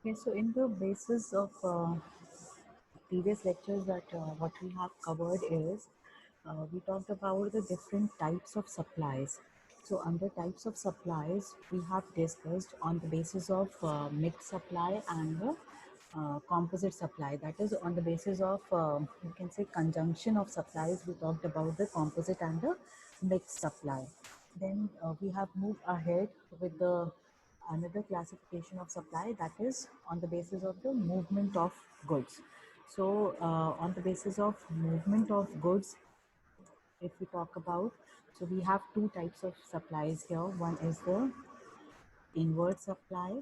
Okay, so in the basis of previous lectures that what we have covered is we talked about the different types of supplies. So under types of supplies, we have discussed on the basis of mixed supply and the composite supply. That is on the basis of you can say conjunction of supplies. We talked about the composite and the mixed supply. Then we have moved ahead with the another classification of supply, that is on the basis of the movement of goods. So on the basis of movement of goods, if we talk about, so we have two types of supplies here. One is the inward supply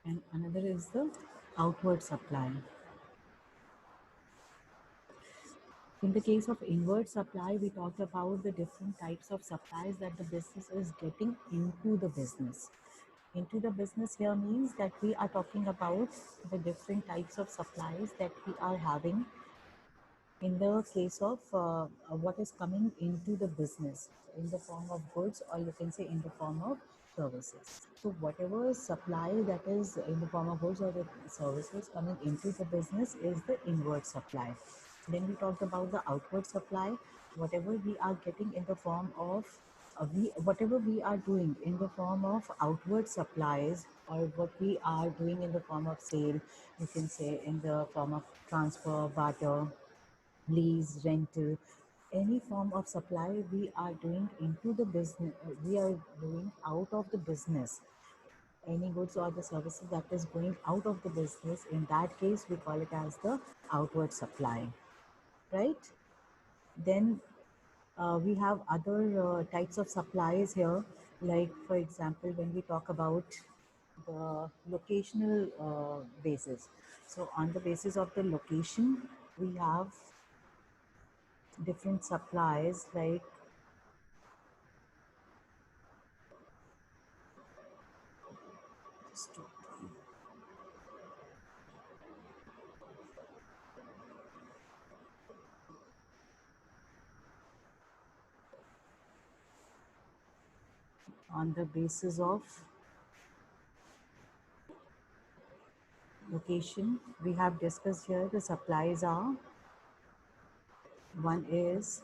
and another is the outward supply. In the case of inward supply, we talked about the different types of supplies that the business is getting into the business. Into the business here means that we are talking about the different types of supplies that we are having in the case of what is coming into the business in the form of goods, or you can say in the form of services. So whatever supply that is in the form of goods or the services coming into the business is the inward supply. Then we talked about the outward supply, whatever we are getting in the form of whatever we are doing in the form of outward supplies, or what we are doing in the form of sale, you can say in the form of transfer, barter, lease, rental, any form of supply we are doing into the business, we are doing out of the business. Any goods or the services that is going out of the business, in that case, we call it as the outward supply, right? Then we have other types of supplies here, like for example, when we talk about the locational basis. So on the basis of the location, we have different supplies like on the basis of location. We have discussed here the supplies are, one is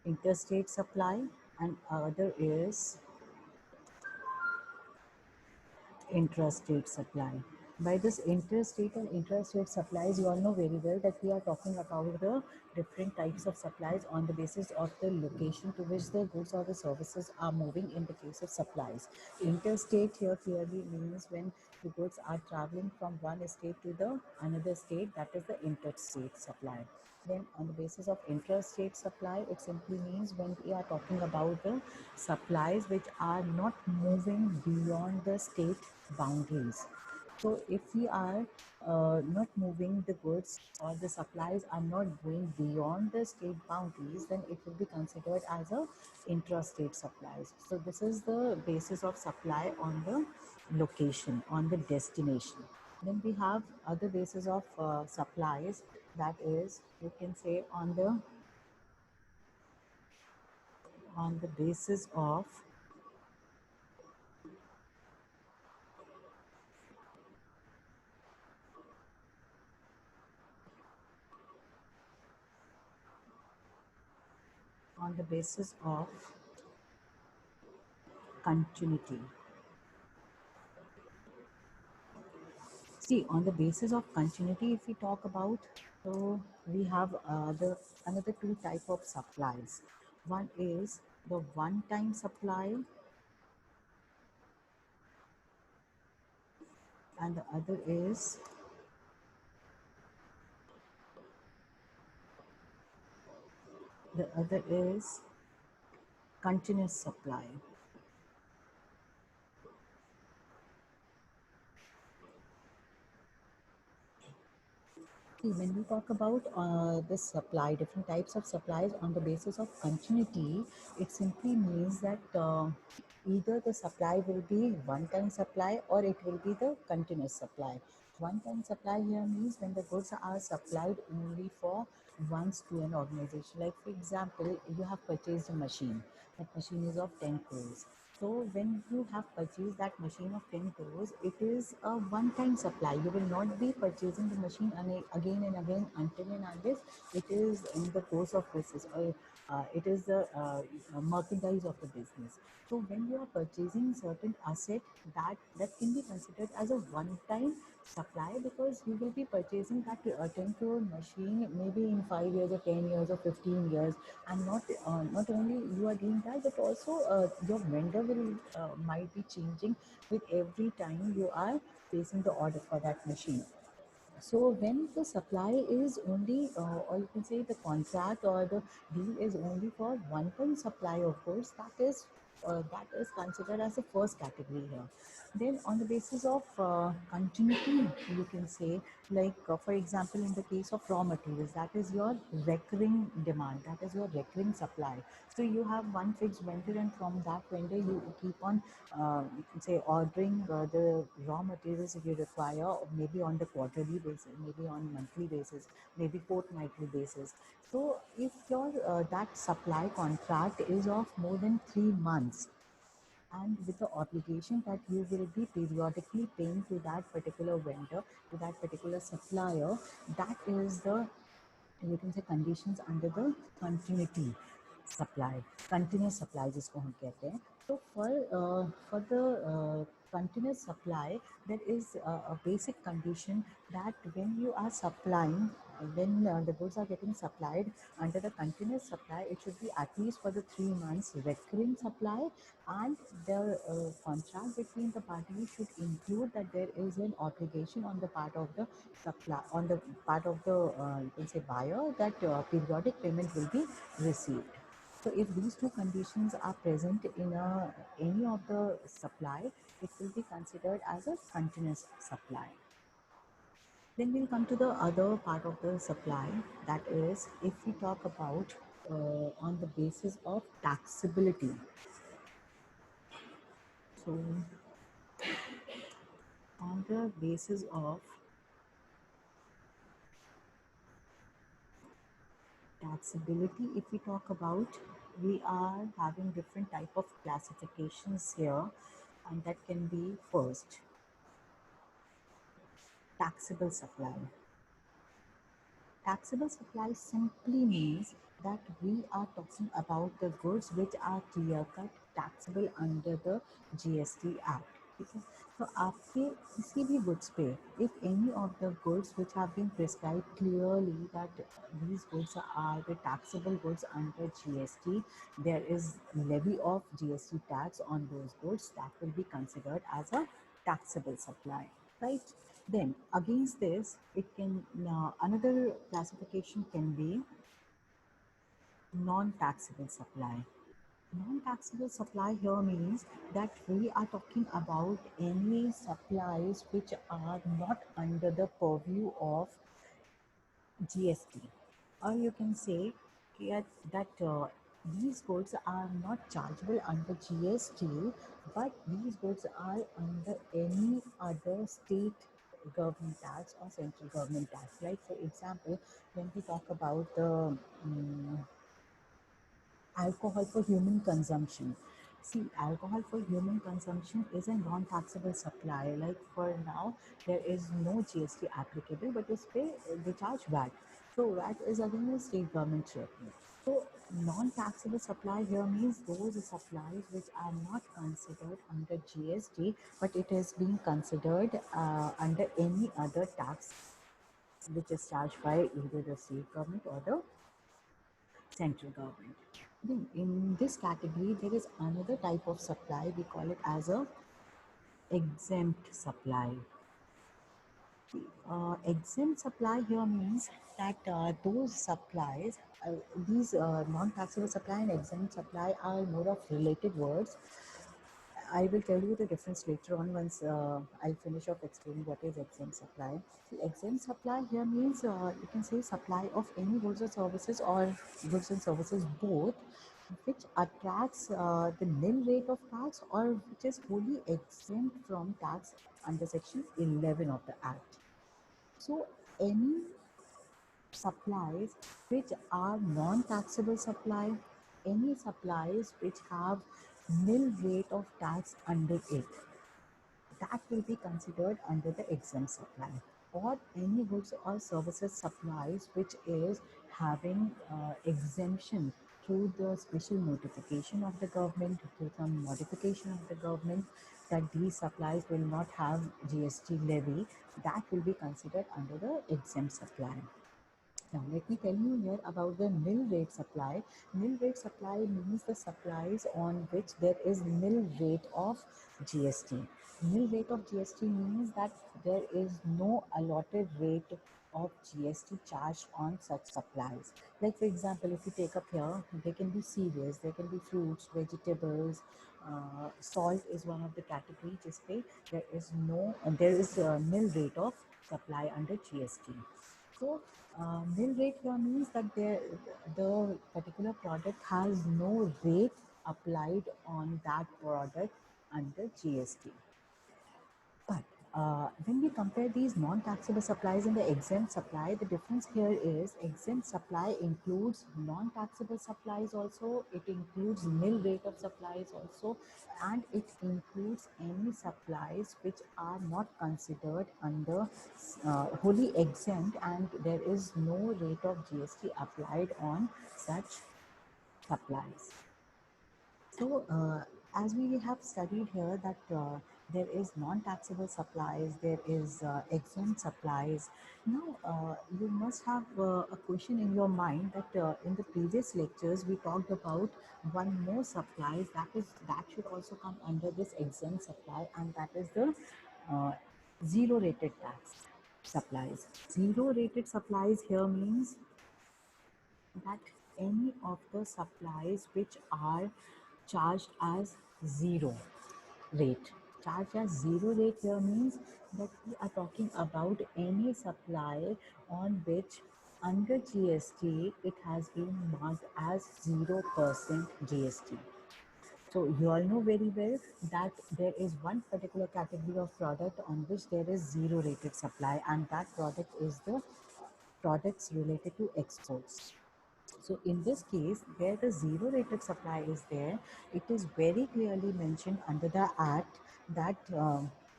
interstate supply and other is intrastate supply. By this interstate and intrastate supplies, you all know very well that we are talking about the different types of supplies on the basis of the location to which the goods or the services are moving in the case of supplies. Interstate here clearly means when the goods are traveling from one state to the another state, that is the interstate supply. Then on the basis of intrastate supply, it simply means when we are talking about the supplies which are not moving beyond the state boundaries. So if we are not moving the goods or the supplies are not going beyond the state boundaries, then it will be considered as a intrastate supplies. So this is the basis of supply on the location, on the destination. Then we have other basis of supplies, that is, you can say on the basis of on the basis of continuity. See, on the basis of continuity, if we talk about, so we have the another two type of supplies. One is the one-time supply, and the other is continuous supply. See, when we talk about this supply, different types of supplies on the basis of continuity, it simply means that either the supply will be one-time supply or it will be the continuous supply. One-time supply here means when the goods are supplied only for once to an organization. Like for example, you have purchased a machine. That machine is of 10 crores. So when you have purchased that machine of 10 crores, it is a one-time supply. You will not be purchasing the machine again and again until and unless it is in the course of business, or it is the merchandise of the business. So when you are purchasing certain asset, that can be considered as a one-time supply, because you will be purchasing that 10 crore machine maybe in 5 years or 10 years or 15 years, and not only you are doing that, but also your vendor will might be changing with every time you are placing the order for that machine. So when the supply is only, or you can say the contract or the deal is only for one-time supply of goods, that is considered as the first category here. Then on the basis of continuity, you can say, like for example, in the case of raw materials, that is your recurring demand, that is your recurring supply. So you have one fixed vendor, and from that vendor you keep on, you can say, ordering the raw materials if you require, or maybe on the quarterly basis, maybe on monthly basis, maybe fortnightly basis. So if your that supply contract is of more than 3 months, and with the obligation that you will be periodically paying to that particular vendor, to that particular supplier, that is the, you can say, conditions under the continuity supply, continuous supply जिसको हम कहते हैं. So for the continuous supply, there is a basic condition that when you are supplying, when the goods are getting supplied under the continuous supply, it should be at least for the 3 months recurring supply, and the contract between the parties should include that there is an obligation on the part of the supply, on the part of the you can say buyer, that periodic payment will be received. So if these two conditions are present in any of the supply, it will be considered as a continuous supply. Then we'll come to the other part of the supply, that is if we talk about on the basis of taxability. So on the basis of taxability, if we talk about, we are having different type of classifications here, and that can be first taxable supply. Taxable supply simply means that we are talking about the goods which are clear cut taxable under the GST Act. ठीक है, तो आपके किसी भी goods पे, if any of the goods which have been prescribed clearly that these goods are the taxable goods under GST, there is levy of GST tax on those goods, that will be considered as a taxable supply, right? Then against this, it can, another classification can be non-taxable supply. Non-taxable supply here means that we are talking about any supplies which are not under the purview of GST, or you can say that these goods are not chargeable under GST, but these goods are under any other state government tax or central government tax. Like for example, when we talk about the alcohol for human consumption. See, alcohol for human consumption is a non-taxable supply. Like for now, there is no GST applicable, but they charge VAT. So VAT is again a state government revenue. So non-taxable supply here means those supplies which are not considered under GST, but it is being considered under any other tax which is charged by either the state government or the central government. Then in this category, there is another type of supply. We call it as a exempt supply. Exempt supply here means that those supplies, these non-taxable supply and exempt supply are more of related words. I will tell you the difference later on once I'll finish off explaining what is exempt supply. The exempt supply here means you can say supply of any goods or services, or goods and services both, which attracts the nil rate of tax or which is wholly exempt from tax under section 11 of the Act. So any supplies which are non-taxable supply, any supplies which have nil rate of tax under it, that will be considered under the exempt supply. Or any goods or services supplies which is having exemption through the special notification of the government, through some modification of the government, that these supplies will not have GST levy, that will be considered under the exempt supply. Now, let me tell you here about the nil rate supply. Nil rate supply means the supplies on which there is nil rate of GST. Nil rate of GST means that there is no allotted rate of GST charged on such supplies. Like for example, if you take up here, there can be cereals, there can be fruits, vegetables, salt is one of the categories. Just say there is a nil rate of supply under GST. So, nil rate here means that the particular product has no rate applied on that product under GST. But when we compare these non-taxable supplies and the exempt supply, the difference here is exempt supply includes non-taxable supplies also, it includes nil rate of supplies also, and it includes any supplies which are not considered under wholly exempt, and there is no rate of GST applied on such supplies. So, as we have studied here that there is non-taxable supplies, there is exempt supplies. Now, you must have a question in your mind that in the previous lectures we talked about one more supplies that should also come under this exempt supply, and that is the uh, zero rated tax supplies. Zero rated supplies here means that any of the supplies which are charged as zero rate. Charged as zero rate here means that we are talking about any supply on which under GST it has been marked as 0% GST. So you all know very well that there is one particular category of product on which there is zero rated supply, and that product is the products related to exports. So in this case, where the zero rated supply is there, it is very clearly mentioned under the Act that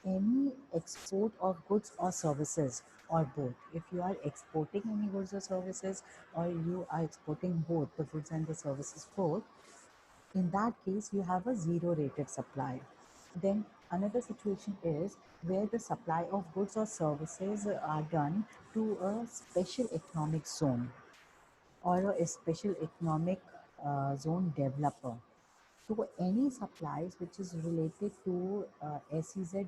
any export of goods or services or both, if you are exporting any goods or services or you are exporting both the goods and the services both, in that case you have a zero rated supply. Then another situation is where the supply of goods or services are done to a special economic zone or a special economic zone developer. So any supplies which is related to SEZ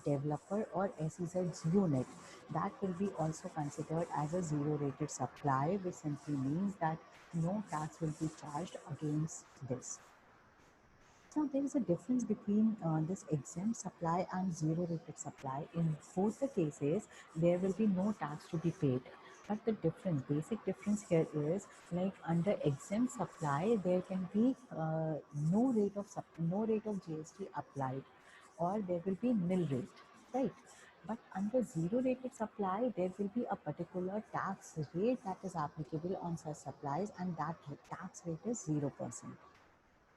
developer or SEZ unit, that will be also considered as a zero rated supply, which simply means that no tax will be charged against this. Now, there is a difference between this exempt supply and zero rated supply. In both the cases, there will be no tax to be paid. But the difference, basic difference here is like under exempt supply, there can be no rate of GST applied, or there will be nil rate, right? But under zero rated supply, there will be a particular tax rate that is applicable on such supplies, and that tax rate is 0%.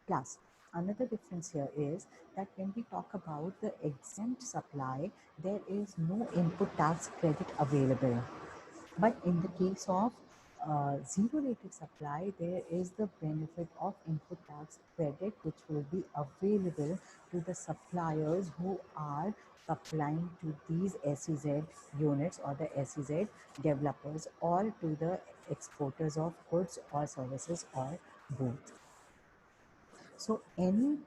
Plus, another difference here is that when we talk about the exempt supply, there is no input tax credit available. But in the case of zero rated supply, there is the benefit of input tax credit which will be available to the suppliers who are supplying to these SEZ units or the SEZ developers or to the exporters of goods or services or both. So any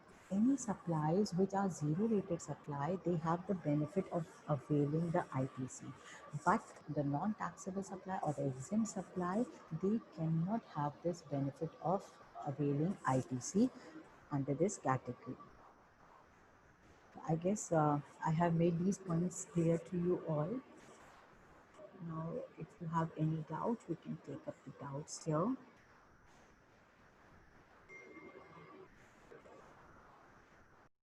supplies which are zero rated supply, they have the benefit of availing the ITC. But the non-taxable supply or the exempt supply, they cannot have this benefit of availing ITC under this category. I guess I have made these points clear to you all. Now, if you have any doubt, we can take up the doubts here.